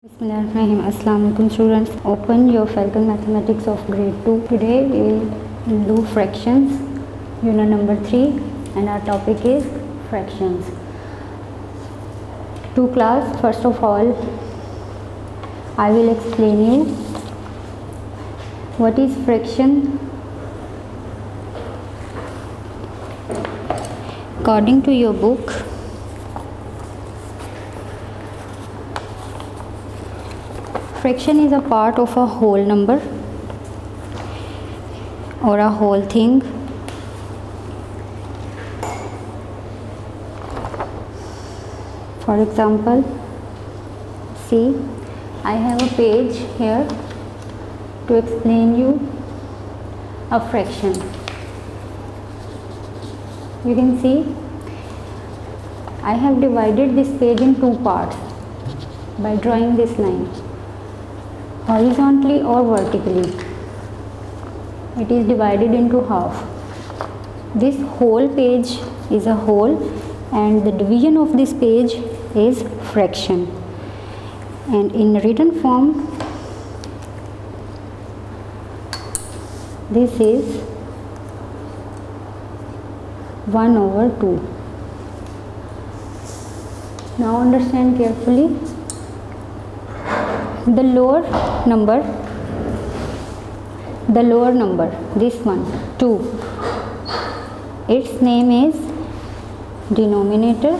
Bismillahirrahmanirrahim. Assalamualaikum students. Open your Falcon Mathematics of grade 2. Today we will do fractions, unit number 3, and our topic is fractions. To class, first of all, I will explain you what is fraction. According to your book, fraction is a part of a whole number or a whole thing. For example, see, I have a page here to explain you a fraction. You can see I have divided this page in two parts by drawing this line, horizontally or vertically. It is divided into half. This whole page is a whole, and the division of this page is fraction. And in written form, this is 1/2. Now understand carefully. The lower number, this one, 2, its name is denominator,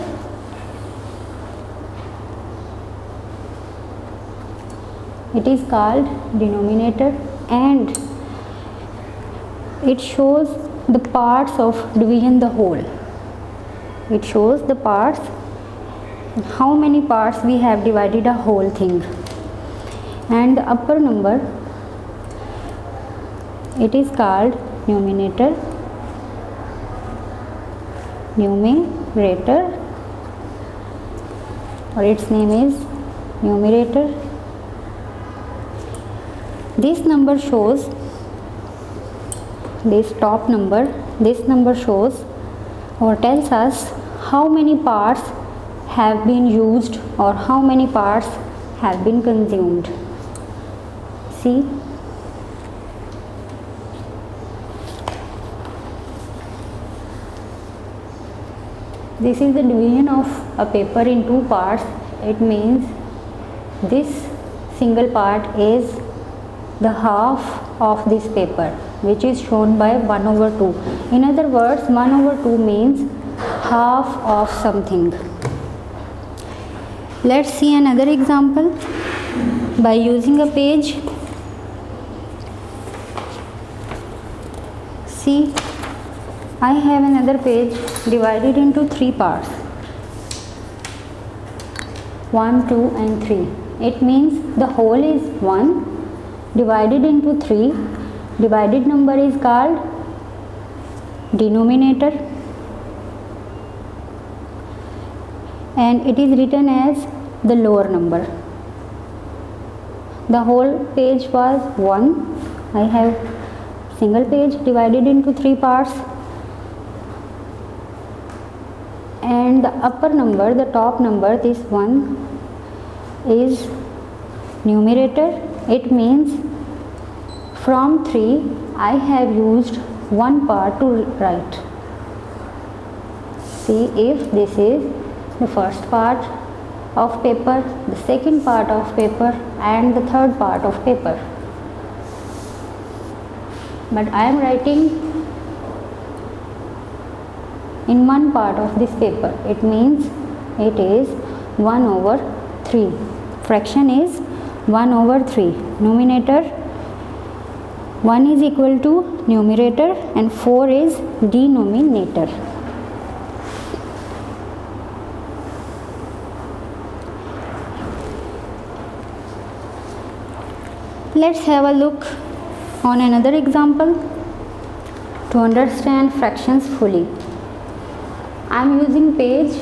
it is called denominator, and it shows the parts of division, the whole. It shows the parts, how many parts we have divided a whole thing. And the upper number, it is called numerator, or its name is numerator. This number shows, this top number, this number shows or tells us how many parts have been used or how many parts have been consumed. See, this is the division of a paper in two parts. It means this single part is the half of this paper, which is shown by 1/2. In other words, 1/2 means half of something. Let's see another example by using a page. See, I have another page divided into three parts, 1, 2 and 3. It means the whole is 1 divided into 3. Divided number is called denominator, and it is written as the lower number. The whole page was 1. I have single page divided into three parts, and the upper number, the top number, this one is numerator. It means from 3 I have used one part to write. See, if this is the first part of paper, the second part of paper, and the third part of paper, but I am writing in one part of this paper. It means it is 1/3. Fraction is 1/3. Numerator 1 is equal to numerator and 4 is denominator. Let's have a look on another example to understand fractions fully. I am using page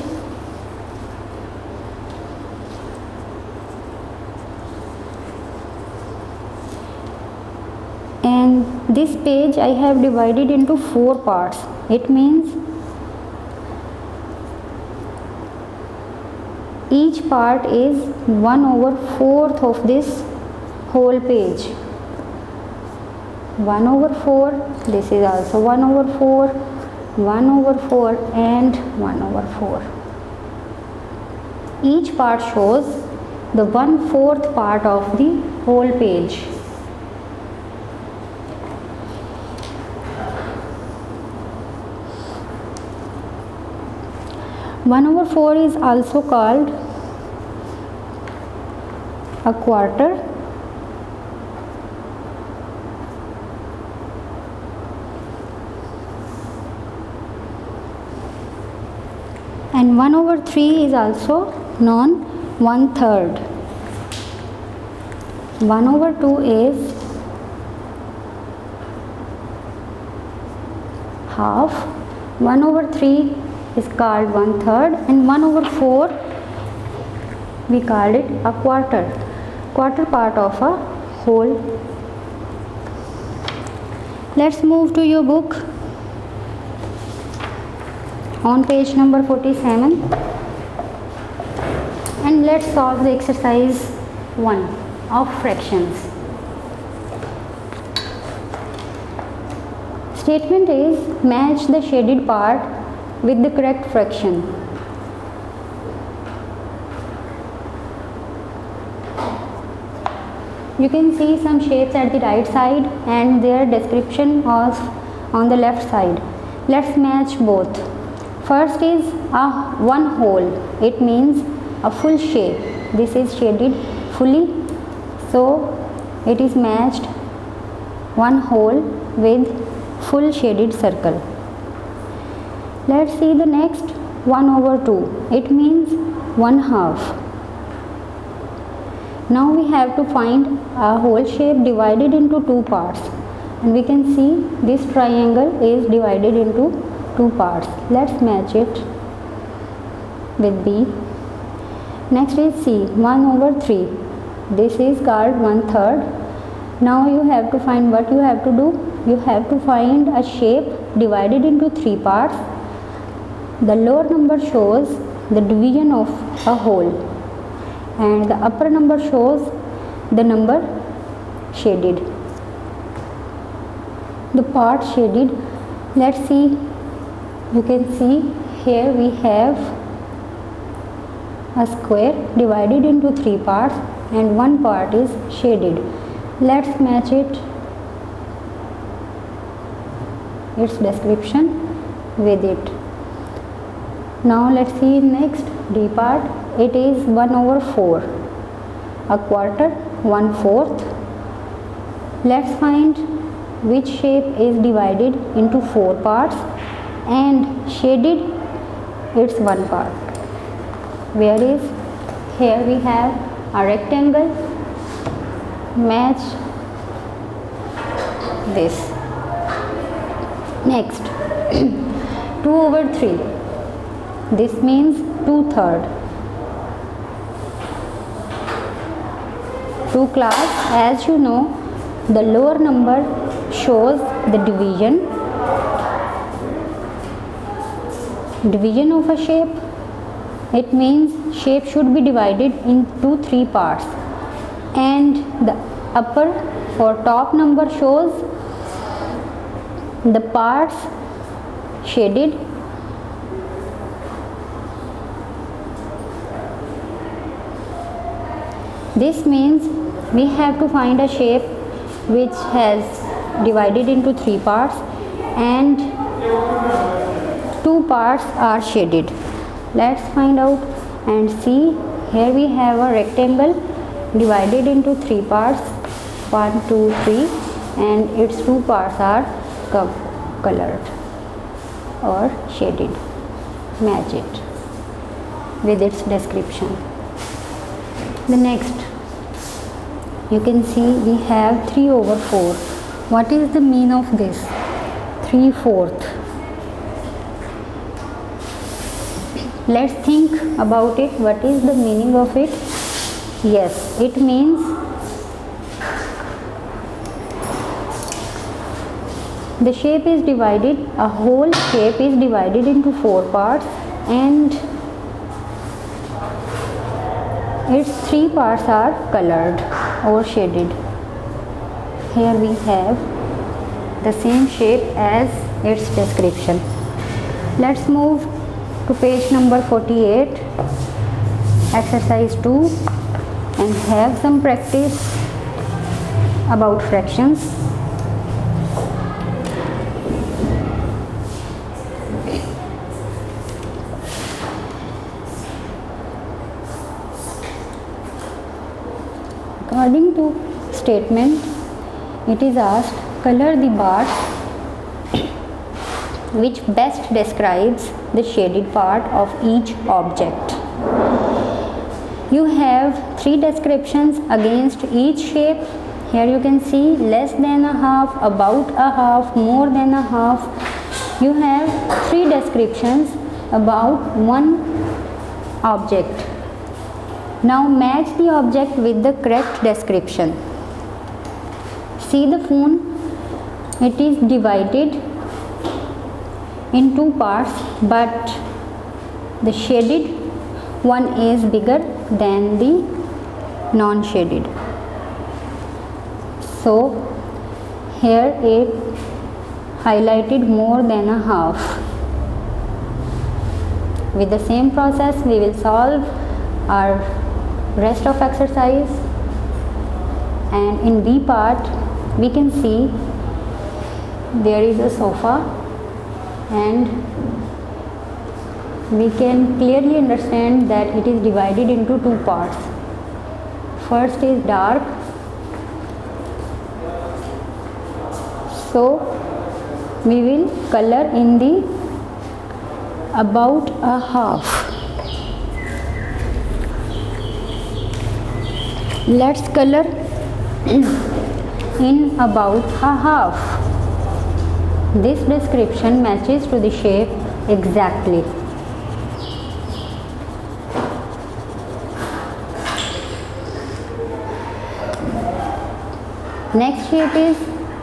and this page I have divided into 4 parts. It means each part is 1/4 of this whole page. 1/4, this is also 1/4, 1/4 and 1/4. Each part shows the 1/4 part of the whole page. One over 4 is also called a quarter. And 1/3 is also known 1/3. 1/2 is half. 1/3 is called 1/3, and 1/4 we called it a quarter. Quarter part of a whole. Let's move to your book on page number 47 and let's solve the exercise 1 of fractions. Statement is match the shaded part with the correct fraction. You can see some shapes at the right side and their description of on the left side. Let's match both. First is a one whole. It means a full shape. This is shaded fully, so it is matched one whole with full shaded circle. Let's see the next 1/2. It means 1/2. Now we have to find a whole shape divided into two parts, and we can see this triangle is divided into two parts. Let's match it with B. Next is C, 1/3. This is called 1/3. Now you have to find what you have to do. You have to find a shape divided into three parts. The lower number shows the division of a whole, and the upper number shows the number shaded. The part shaded, let's see. You can see here we have a square divided into three parts and one part is shaded. Let's match it, its description with it. Now let's see next D part. It is 1/4. A quarter, 1/4. Let's find which shape is divided into four parts and shaded its one part. Where is, here we have a rectangle. Match this. Next 2/3. This means 2/3. To class, as you know, the lower number shows the division of a shape. It means shape should be divided into three parts, and the upper or top number shows the parts shaded. This means we have to find a shape which has divided into three parts and two parts are shaded. Let's find out and see. Here we have a rectangle divided into three parts, 1, 2, 3, and its two parts are colored or shaded. Match it with its description. The next, you can see we have 3/4. What is the mean of this? 3/4. Let's think about it. What is the meaning of it? Yes, it means the shape is divided, a whole shape is divided into four parts, and its three parts are colored or shaded. Here we have the same shape as its description. Let's move to page number 48, exercise 2, and have some practice about fractions. According to statement, it is asked, color the bars which best describes the shaded part of each object. You have three descriptions against each shape. Here you can see less than a half, about a half, more than a half. You have three descriptions about one object. Now match the object with the correct description. See the phone, it is divided in two parts, but the shaded one is bigger than the non-shaded. So here it highlighted more than a half. With the same process we will solve our rest of exercise, and in B part we can see there is a sofa, and we can clearly understand that it is divided into two parts. First is dark, so we will color in the about a half. Let's color in about a half. This description matches to the shape exactly. Next shape is,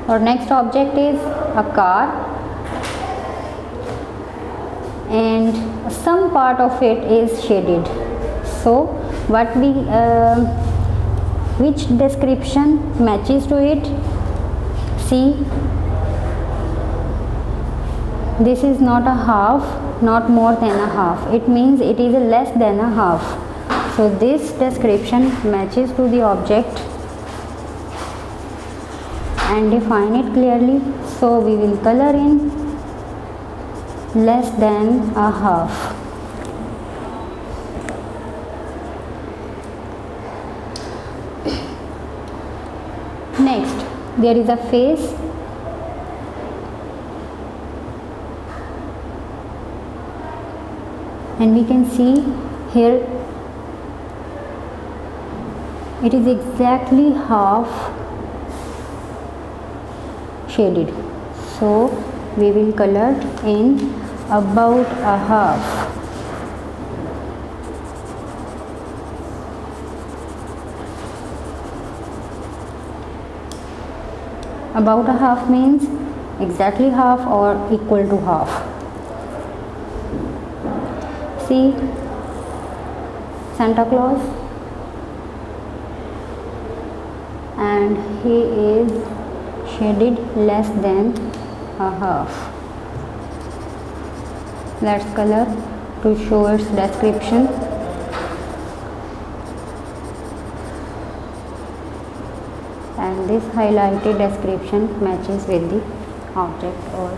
or next object is a car, and some part of it is shaded. So what we which description matches to it? See, this is not a half, not more than a half. It means it is less than a half. So this description matches to the object and define it clearly. So we will color in less than a half. Next, there is a face, and we can see here it is exactly half shaded. So we will color in about a half. About a half means exactly half or equal to half. See, Santa Claus, and he is shaded less than a half. Let's color to show its description. And this highlighted description matches with the object or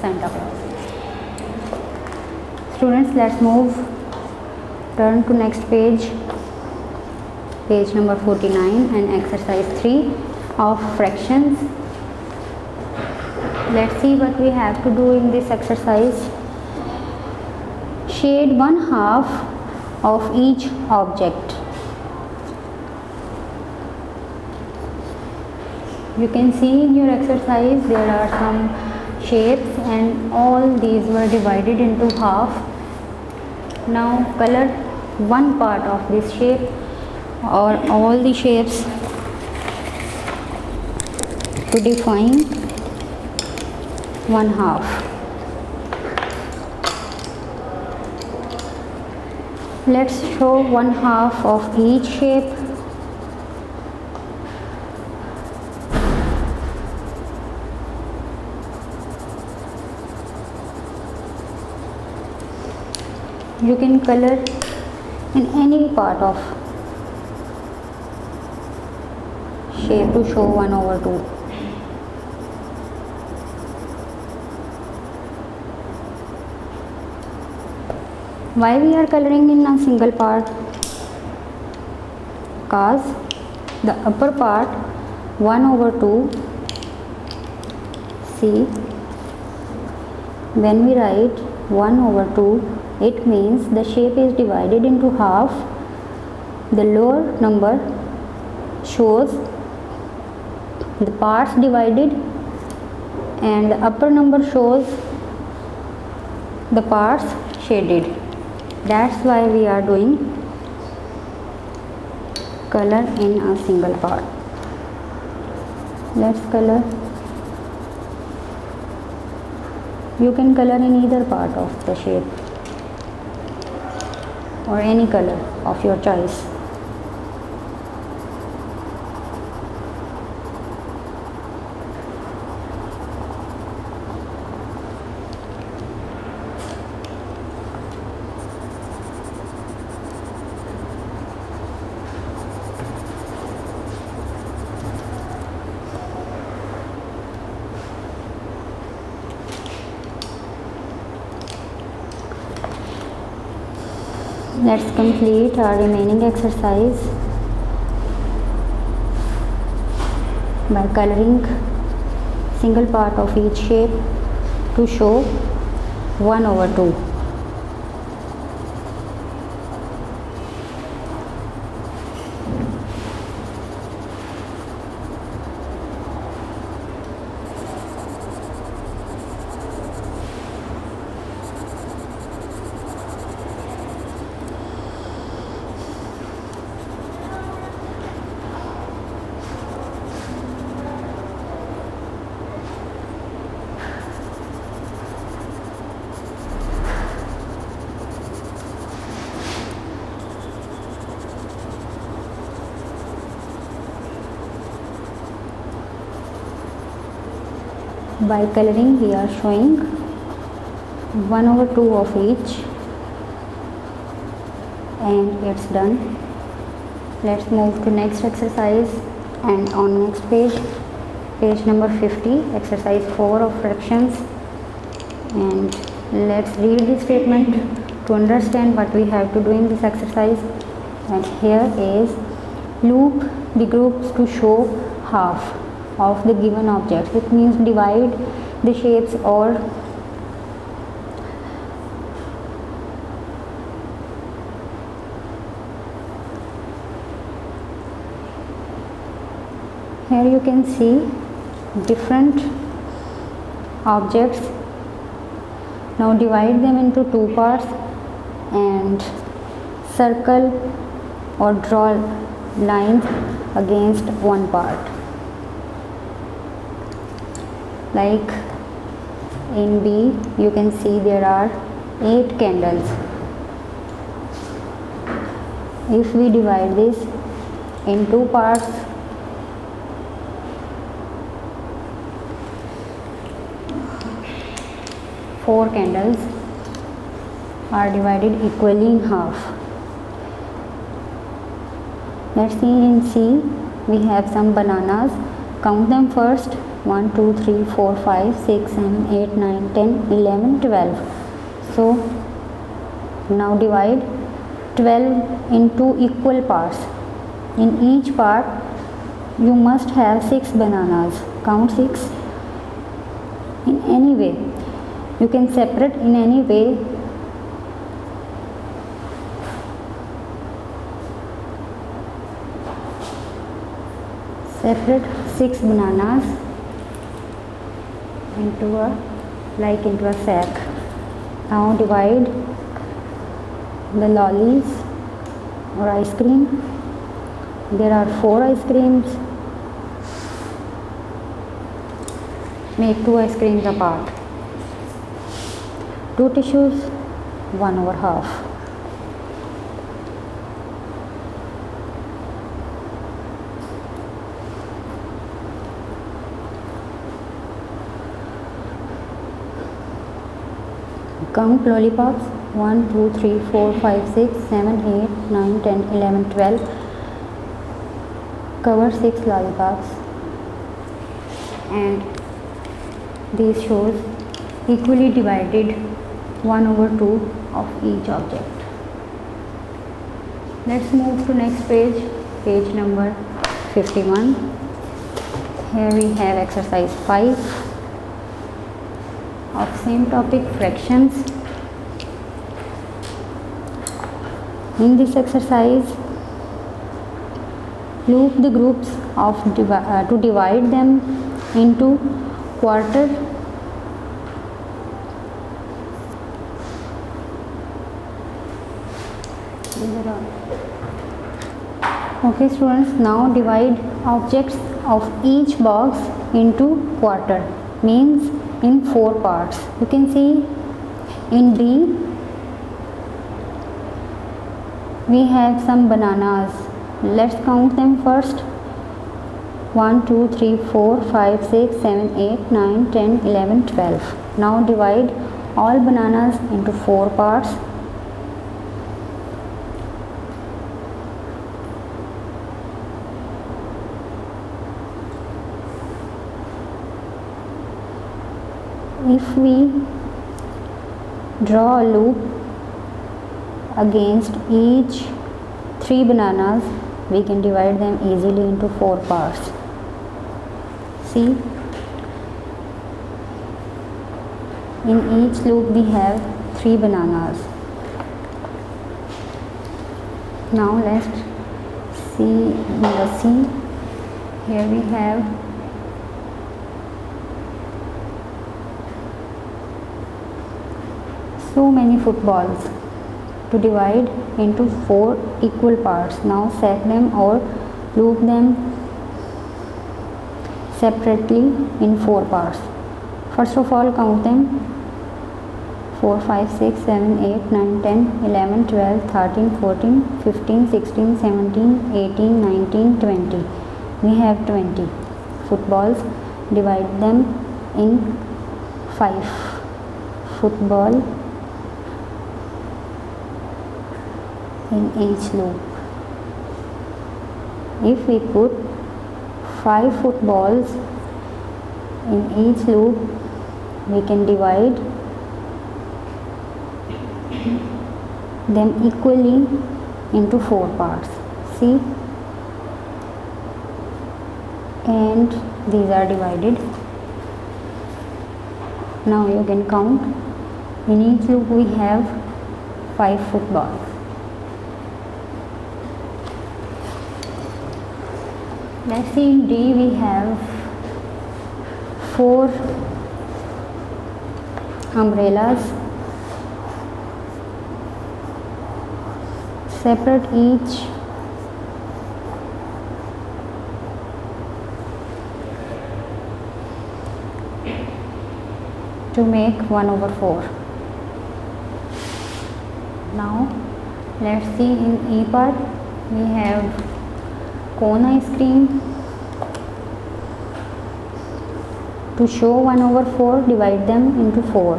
Santa Claus. Students, let's move, turn to next page, page number 49, and exercise 3 of fractions. Let's see what we have to do in this exercise. Shade one half of each object. You can see in your exercise there are some shapes and all these were divided into half. Now color one part of this shape or all the shapes to define one half. Let's show one half of each shape. You can color in any part of shape to show 1/2. Why we are coloring in a single part? Because the upper part 1/2, see, when we write 1/2, it means the shape is divided into half. The lower number shows the parts divided and the upper number shows the parts shaded. That's why we are doing color in a single part. Let's color. You can color in either part of the shape or any color of your choice. Let's complete our remaining exercise by coloring single part of each shape to show 1/2. By coloring we are showing 1/2 of each, and it's done. Let's move to next exercise, and on next page, page number 50, exercise 4 of fractions, and let's read the statement to understand what we have to do in this exercise. And here is loop the groups to show half of the given objects. It means divide the shapes or here you can see different objects. Now divide them into two parts and circle or draw lines against one part. Like in B, you can see there are 8 candles. If we divide this in two parts, four candles are divided equally in half. Let's see in C, we have some bananas. Count them first. 1 2 3 4 5 6 7 8 9 10 11 12. So now divide 12 into equal parts. In each part you must have 6 bananas. Count 6 in any way. You can separate in any way. Separate 6 bananas into a sack. Now divide the lollies or ice cream. There are 4 ice creams. Make 2 ice creams apart. 2 tissues, 1/2. Count lollipops. 1 2 3 4 5 6 7 8 9 10 11 12. Cover 6 lollipops, and these shows equally divided 1/2 of each object. Let's move to next page, page number 51. Here we have exercise 5 of same topic, fractions. In this exercise, loop the groups of to divide them into quarter. Okay students, now divide objects of each box into quarter, means in 4 parts. You can see in B we have some bananas. Let's count them first. 1 2 3 4 5 6 7 8 9 10 11 12. Now divide all bananas into 4 parts. If we draw a loop against each 3 bananas, we can divide them easily into 4 parts. See, in each loop we have 3 bananas. Now let's see in the C. Here we have so many footballs to divide into 4 equal parts. Now set them or loop them separately in 4 parts. First of all, count them. 4 5 6 7 8 9 10 11 12 13 14 15 16 17 18 19 20. We have 20 footballs. Divide them in 5 football in each loop. If we put 5 footballs in each loop, we can divide them equally into 4 parts. See, and these are divided. Now you can count. In each loop we have 5 footballs. Let's see, in D we have 4 umbrellas. Separate each to make 1/4. Now let's see, in E part we have cone ice cream. To show 1/4, divide them into 4.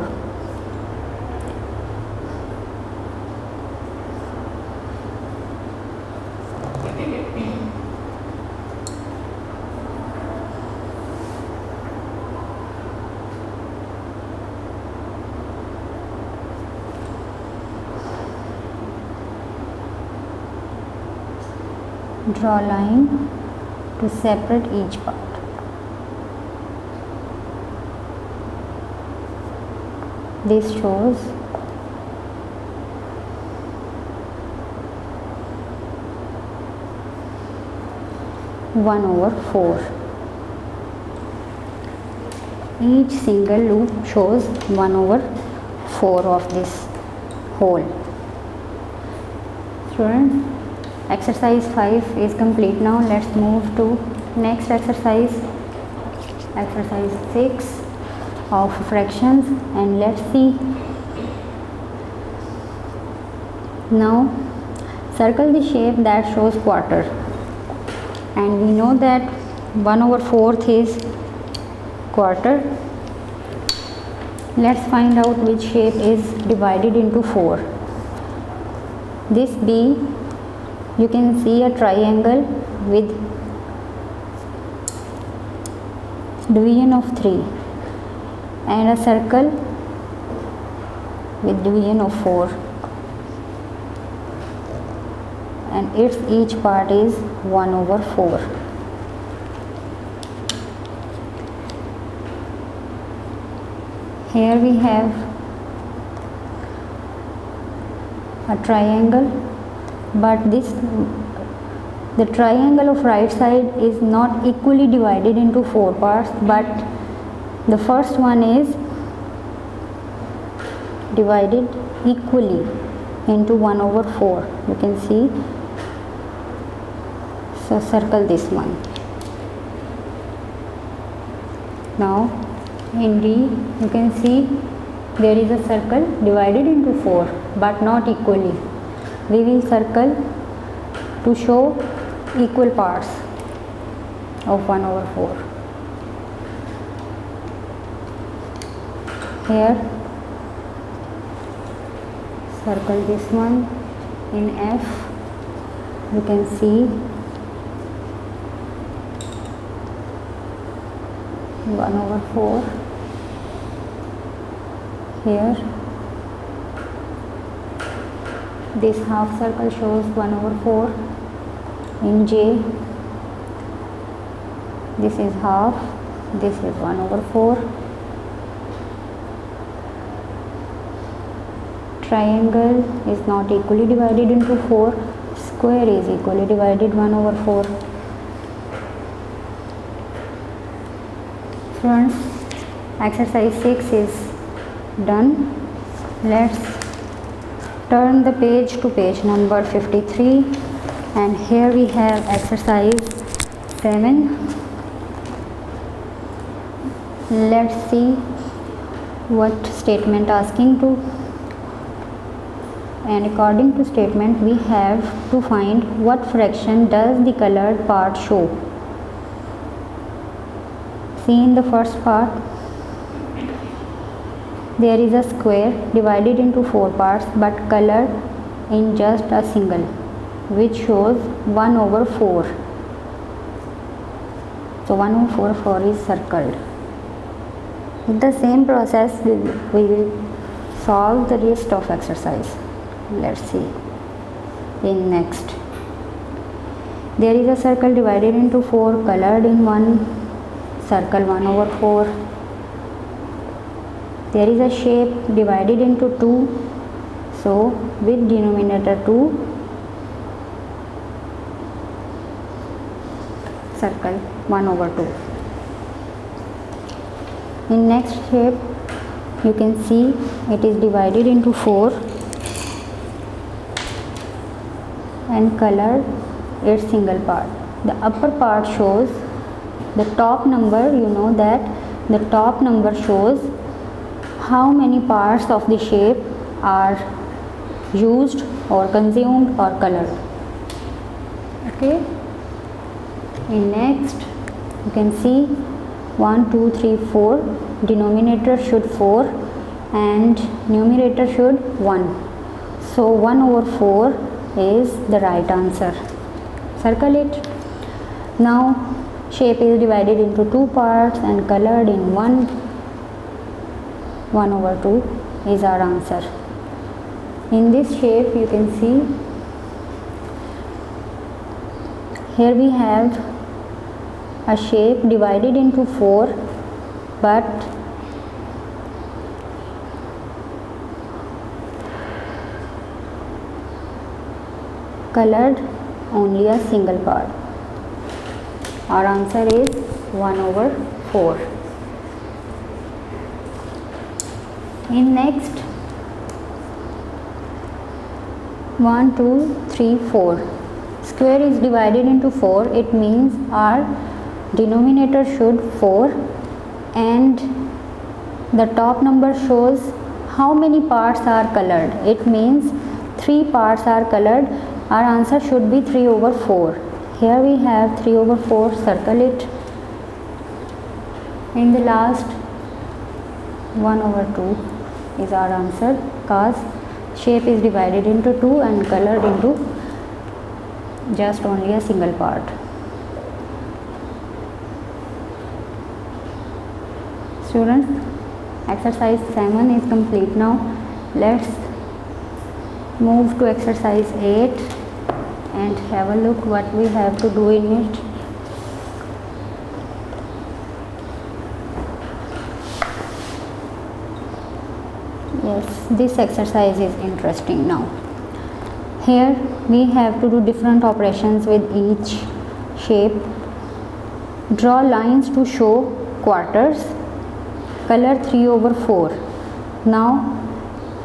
Draw a line to separate each part. This shows (1/4). Each single loop shows 1/4 of this whole. Students, exercise 5 is complete. Now let's move to next exercise, exercise 6 of fractions, and let's see. Now circle the shape that shows quarter, and we know that 1/4 is quarter. Let's find out which shape is divided into 4. This B, you can see a triangle with division of 3 and a circle with division of 4, and its each part is 1/4. Here we have a triangle, but the triangle of right side is not equally divided into 4 parts, but the first one is divided equally into 1/4. You can see, so circle this one. Now in D, you can see there is a circle divided into 4 but not equally. We will circle to show equal parts of 1/4. Here circle this one. In F, you can see 1/4. Here this half circle shows 1/4. In J, this is half, this is 1/4. Triangle is not equally divided into 4. Square is equally divided 1/4. Friends, exercise 6 is done. Let's turn the page to page number 53, and here we have exercise 7. Let's see what statement asking to, and according to statement we have to find what fraction does the colored part show. See, in the first part there is a square divided into 4 parts but colored in just a single, which shows 1/4. So 1/4 is circled. With the same process we will solve the rest of exercise. Let's see. In next, there is a circle divided into 4, colored in one, circle 1/4. There is a shape divided into 2, so with denominator 2, circle 1/2. In next shape, you can see it is divided into 4 and colored its single part. The upper part shows the top number. You know that the top number shows how many parts of the shape are used or consumed or colored. Okay. In next, you can see 1 2 3 4. Denominator should 4 and numerator should 1. So 1/4 is the right answer. Circle it. Now shape is divided into 2 parts and colored in 1. 1/2 is our answer. In this shape, you can see here we have a shape divided into 4 but colored only a single part. Our answer is 1/4. In next, 1 2 3 4. Square is divided into 4. It means our denominator should 4 and the top number shows how many parts are colored. It means 3 parts are colored. Our answer should be 3/4. Here we have 3/4. Circle it. In the last, 1 over 2 is our answer, cause shape is divided into two and colored into just only a single part. Students, exercise 7 is complete now. Let's move to exercise 8 and have a look what we have to do in it. Yes, this exercise is interesting now. Here we have to do different operations with each shape. Draw lines to show quarters. Color 3 over 4. Now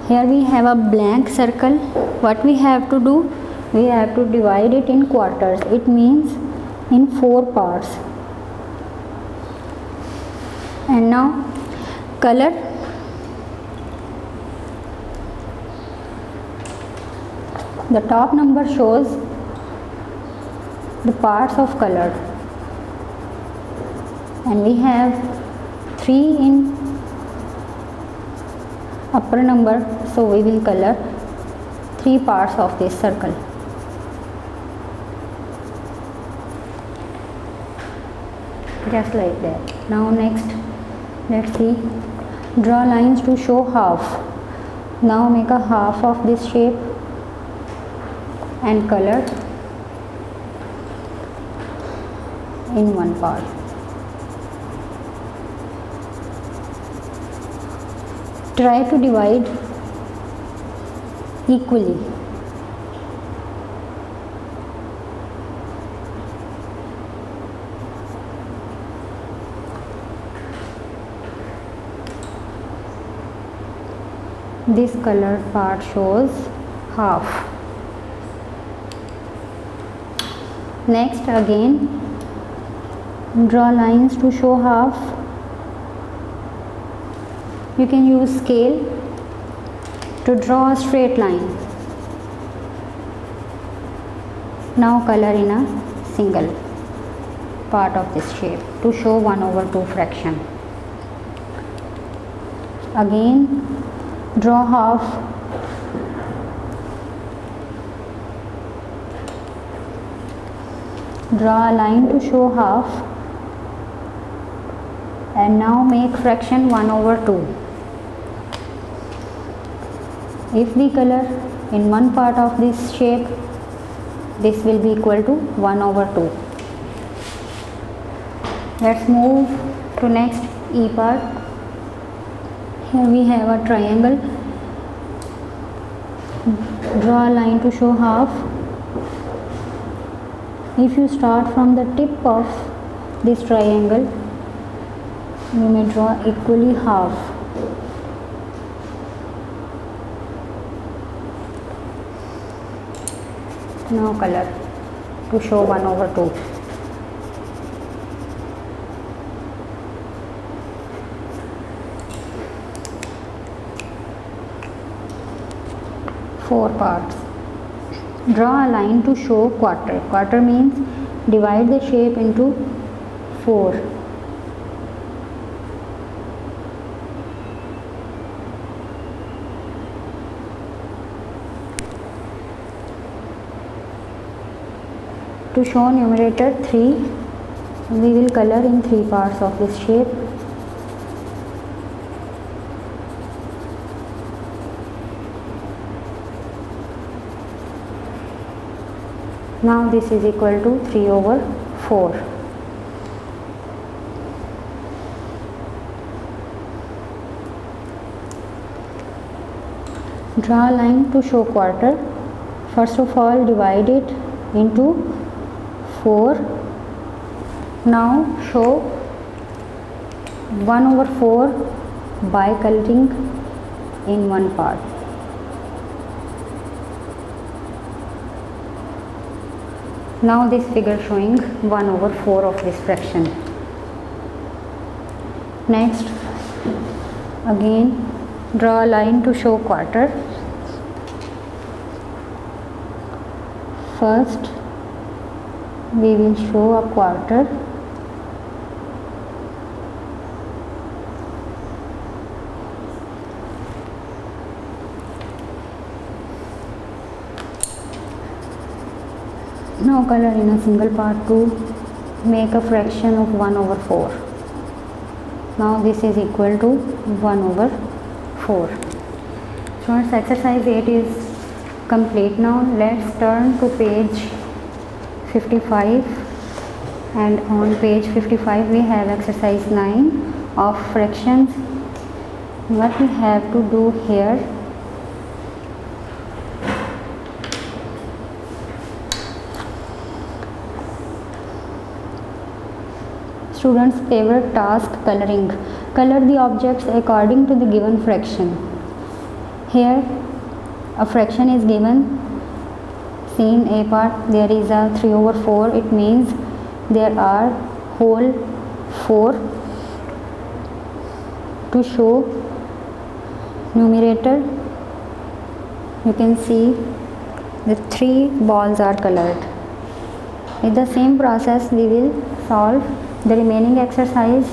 here we have a blank circle. What we have to do? We have to divide it in quarters. It means in 4 parts. And now color. The top number shows the parts of color, and we have 3 in upper number, so we will color 3 parts of this circle. Just like that. Now next, let's see. Draw lines to show half. Now make a half of this shape and color in one part. Try to divide equally. This colored part shows half. Next, again draw lines to show half. You can use scale to draw a straight line. Now color in a single part of this shape to show 1 over 2 fraction. Again draw half. Draw a line to show half, and now make fraction 1 over 2. If we color in one part of this shape, this will be equal to 1 over 2. Let's move to next E part. Here we have a triangle. Draw a line to show half. If you start from the tip of this triangle, you may draw equally half. Now color to show 1 over 2. Four parts. Draw a line to show quarter. Quarter means divide the shape into 4. To show numerator 3, we will color in 3 parts of this shape. Now this is equal to 3 over 4. Draw a line to show quarter. First of all, divide it into 4. Now show 1 over 4 by coloring in one part. Now this figure showing 1 over 4 of this fraction. Next, again draw a line to show quarter. First we will show a quarter. now color in a single part to make a fraction of 1 over 4. Now this is equal to 1 over 4. So exercise 8 is complete. Now let's turn to page 55, and on page 55 we have exercise 9 of fractions. What we have to do here, students' favorite task, coloring. Color the objects according to the given fraction. Here a fraction is given. See in A part there is a 3 over 4. It means there are whole 4. To show numerator, you can see the 3 balls are colored. With the same process we will solve the remaining exercise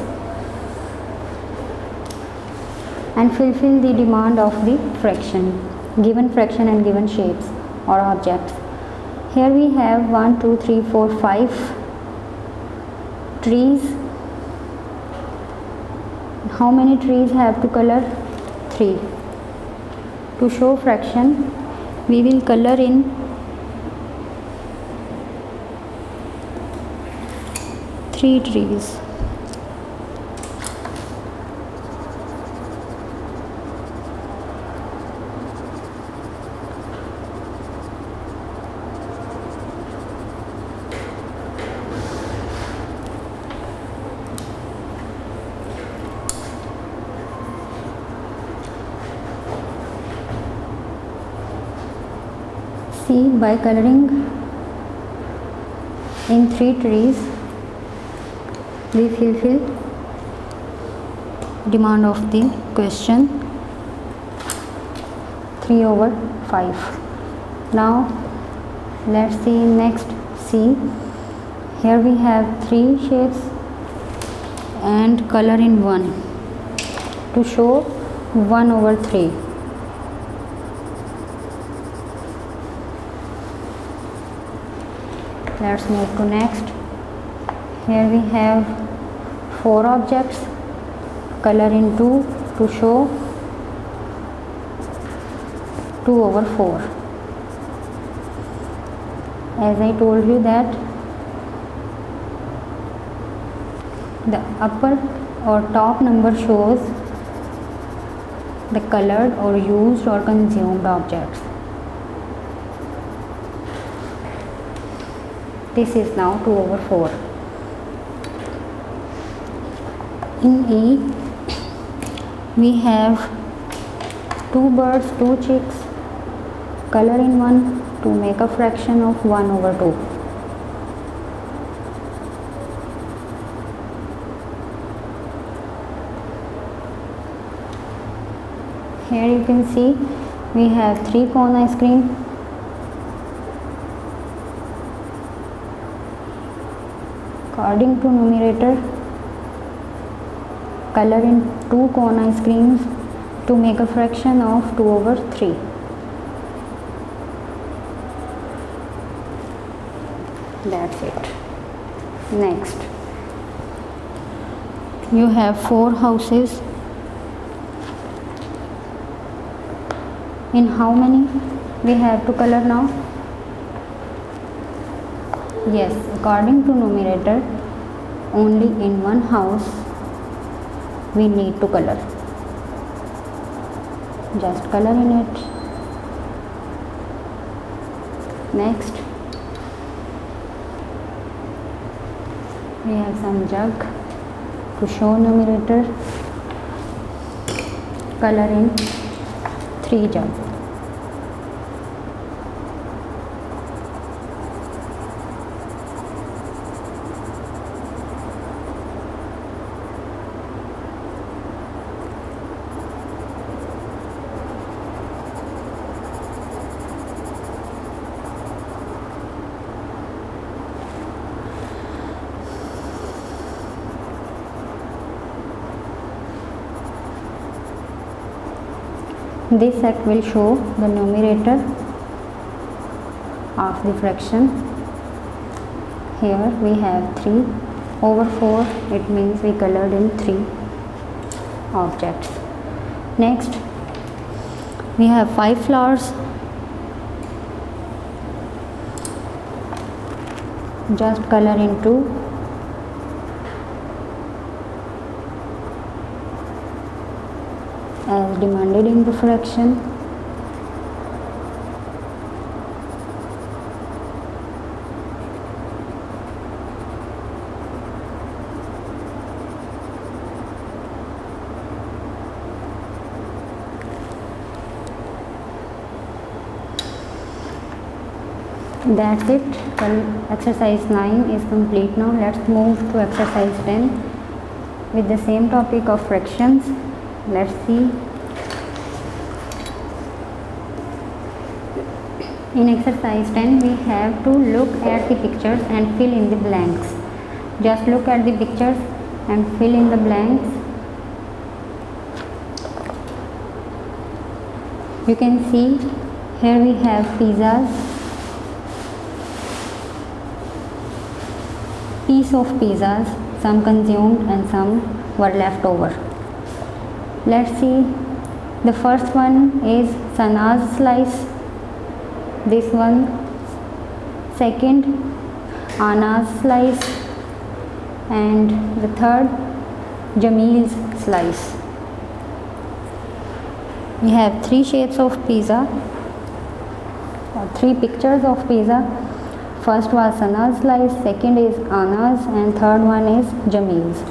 and fulfill the demand of the given fraction and given shapes or objects. Here we have 1, 2, 3, 4, 5 trees. How many trees have to color? 3. To show fraction, we will color in 3 trees. See, by coloring in 3 trees, we fulfill demand of the question 3 over 5. Now let's see next. See, here we have 3 shapes and color in 1 to show 1 over 3. Let's move to next. Here we have 4 objects, color in 2 to show 2 over 4. As I told you that the upper or top number shows the colored or used or consumed objects. This is now 2 over 4. In E, we have 2 birds, 2 chicks, color in 1 to make a fraction of 1 over 2. Here you can see we have 3 cone ice cream. According to numerator, color in 2 cone ice creams to make a fraction of 2 over 3. That's it. Next, you have 4 houses. In how many we have to color now? Yes, according to numerator, only in 1 house we need to color. Just color in it. Next, we have some jug to show numerator, color in 3 jugs. This set will show the numerator of the fraction here we have 3 over 4, it means we colored in 3 objects. Next we have 5 flowers. Just color into as demanded in the fraction. That's it. Well, exercise 9 is complete now. Let's move to exercise 10 with the same topic of fractions. Let's see. In exercise 10 we have to look at the pictures and fill in the blanks. Just look at the pictures and fill in the blanks. You can see here we have pizzas, piece of pizzas, some consumed and some were left over. Let's see. The first one is Sana's slice. This one. Second, Anna's slice. And the third, Jamil's slice. We have 3 shapes of pizza, or 3 pictures of pizza. First was Sana's slice, second is Anna's, and third one is Jamil's.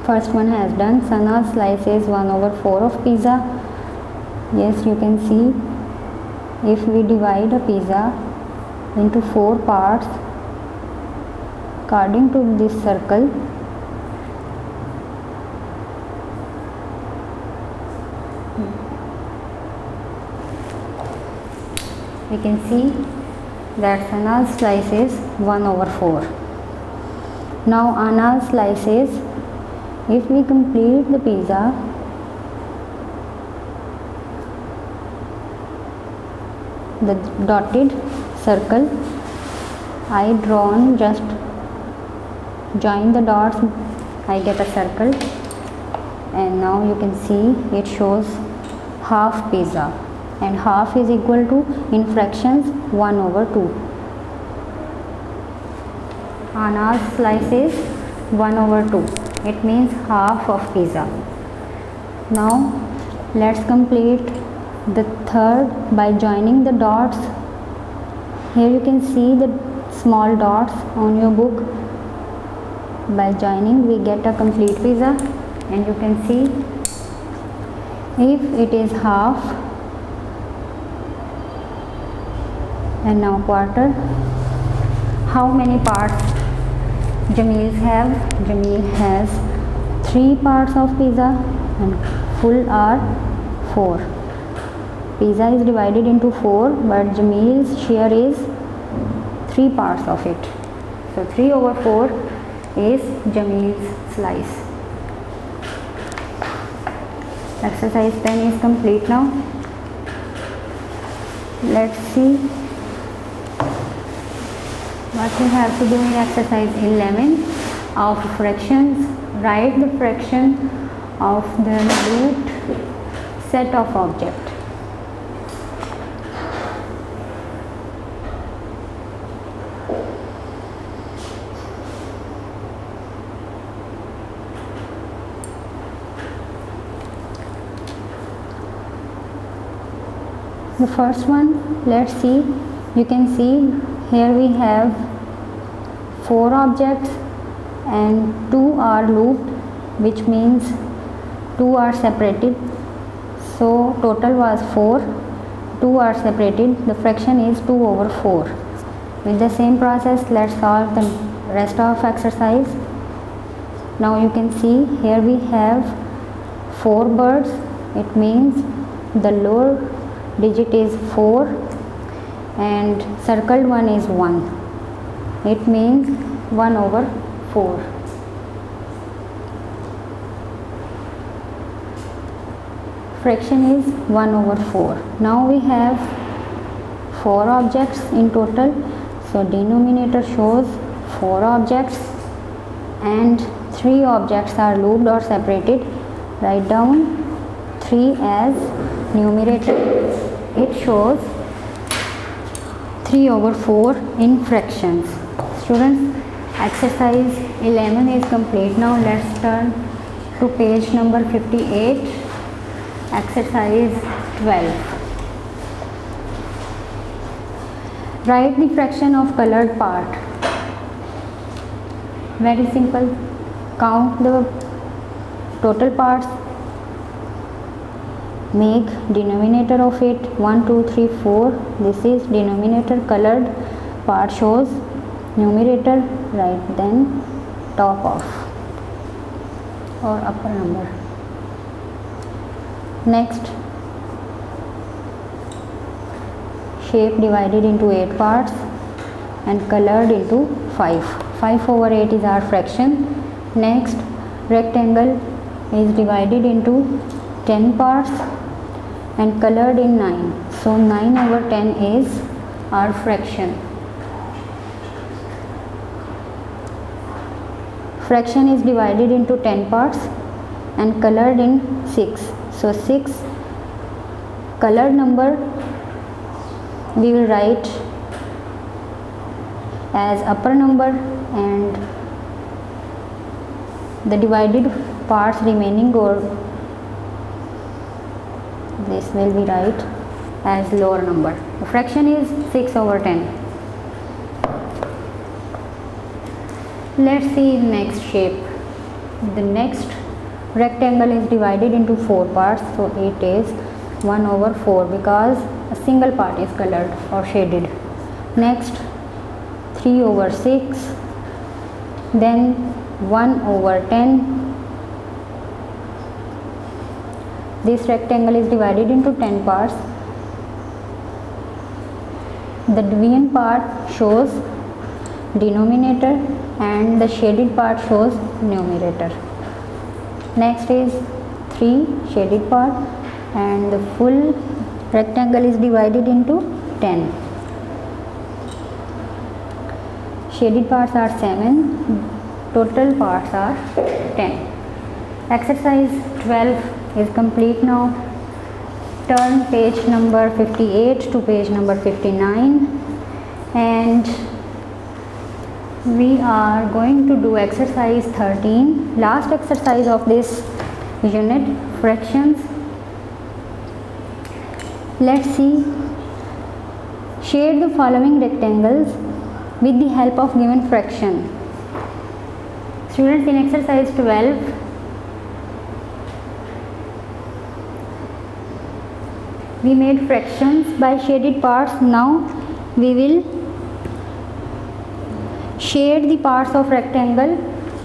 First one has done. Sana's slice is 1 over 4 of pizza. Yes, you can see if we divide a pizza into 4 parts according to this circle, we can see that Sana's slice is 1 over 4. Now Anna's slice is, if we complete the pizza, the dotted circle I drawn, just join the dots, I get a circle, and now you can see it shows half pizza, and half is equal to, in fractions, 1 over 2. Anna's slice is 1 over 2. It means half of pizza. Now let's complete the third by joining the dots. Here you can see the small dots on your book. By joining we get a complete pizza, and you can see if it is half, and now quarter. How many parts Jamil's have? Jamil has 3 parts of pizza and full are 4. Pizza is divided into 4, but Jamil's share is 3 parts of it. So 3 over 4 is Jamil's slice. Exercise 10 is complete now. Let's see what we have to do in exercise 11 of fractions. Write the fraction of the looped set of objects. The first one, let's see. You can see here we have 4 objects and 2 are looped, which means 2 are separated. So total was 4, 2 are separated. The fraction is 2 over 4. With the same process, let's solve the rest of exercise. Now you can see here we have 4 birds. It means the lower digit is 4 and circled one is 1. It means 1 over 4. Fraction is 1 over 4. Now we have 4 objects in total, so denominator shows 4 objects and 3 objects are looped or separated. Write down 3 as numerator. It shows 3/4 in fractions. Students, exercise 11 is complete. Now let's turn to page number 58. Exercise 12. Write the fraction of colored part. Very simple. Count the total parts. Make denominator of it 1, 2, 3, 4. This is denominator. Colored part shows numerator. Write then top of or upper number. Next, shape divided into 8 parts and colored into 5. 5/8 is our fraction. Next, rectangle is divided into 10 parts and colored in 9. So 9/10 is our fraction. Fraction is divided into 10 parts and colored in 6. So 6 colored number we will write as upper number, and the divided parts remaining or this will be write as lower number. The fraction is 6/10. Let's see next shape. The next rectangle is divided into 4 parts, so it is 1/4 because a single part is colored or shaded. Next, 3/6, then 1/10. This rectangle is divided into 10 parts. The division part shows denominator and the shaded part shows numerator. Next is 3 shaded part and the full rectangle is divided into 10. Shaded parts are 7, total parts are 10. Exercise 12 is complete now. Turn page number 58 to page number 59 and we are going to do exercise 13, last exercise of this unit, fractions. Let's see. Shade the following rectangles with the help of given fraction. Students, in exercise 12 we made fractions by shaded parts. Now we will shade the parts of rectangle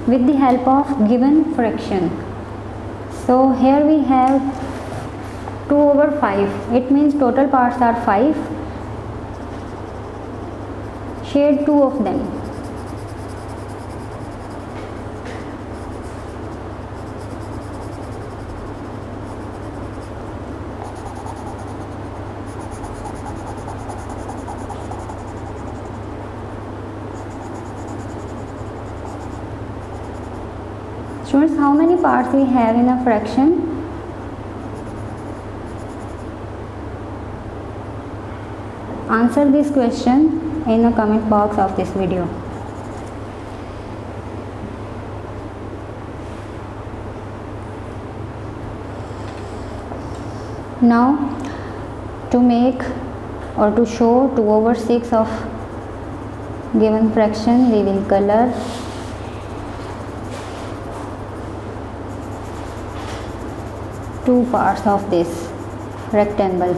with the help of given fraction. So here we have 2/5. It means total parts are 5. Shade 2 of them. Students, how many parts we have in a fraction? Answer this question in the comment box of this video. Now, to make or to show 2/6 of given fraction, we will color two parts of this rectangle.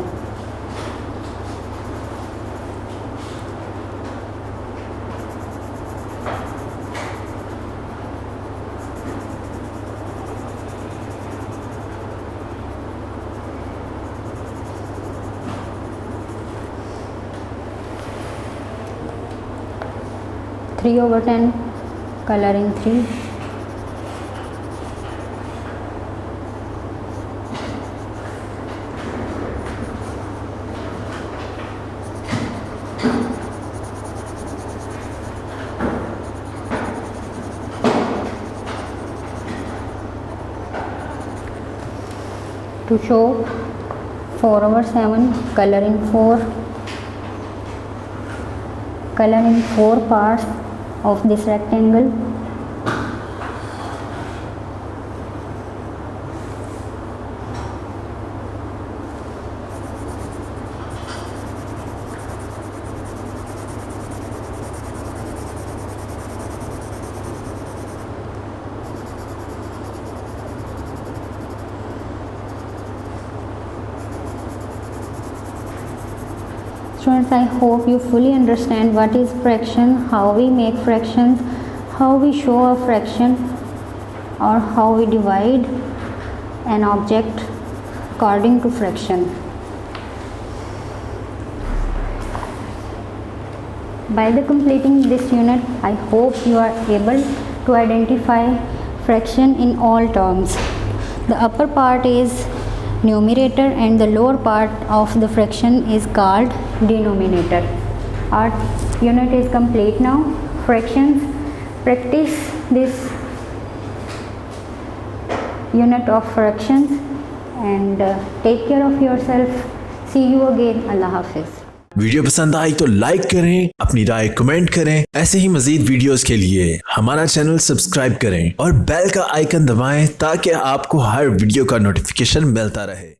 Three over 10, coloring 3. To show 4/7 color in four parts of this rectangle. Students, I hope you fully understand what is fraction, how we make fractions, how we show a fraction, or how we divide an object according to fraction. By the completing this unit, I hope you are able to identify fraction in all terms. The upper part is numerator and the lower part of the fraction is called denominator. Our unit is complete now. Fractions. Practice this unit of fractions and take care of yourself. See you again. Allah Hafiz. Video पसंद आई तो like करें, अपनी राय comment करें। ऐसे ही मजीद videos के लिए हमारा channel subscribe करें और बेल का आइकन दबाएं ताकि आपको हर वीडियो का नोटिफिकेशन मिलता रहे।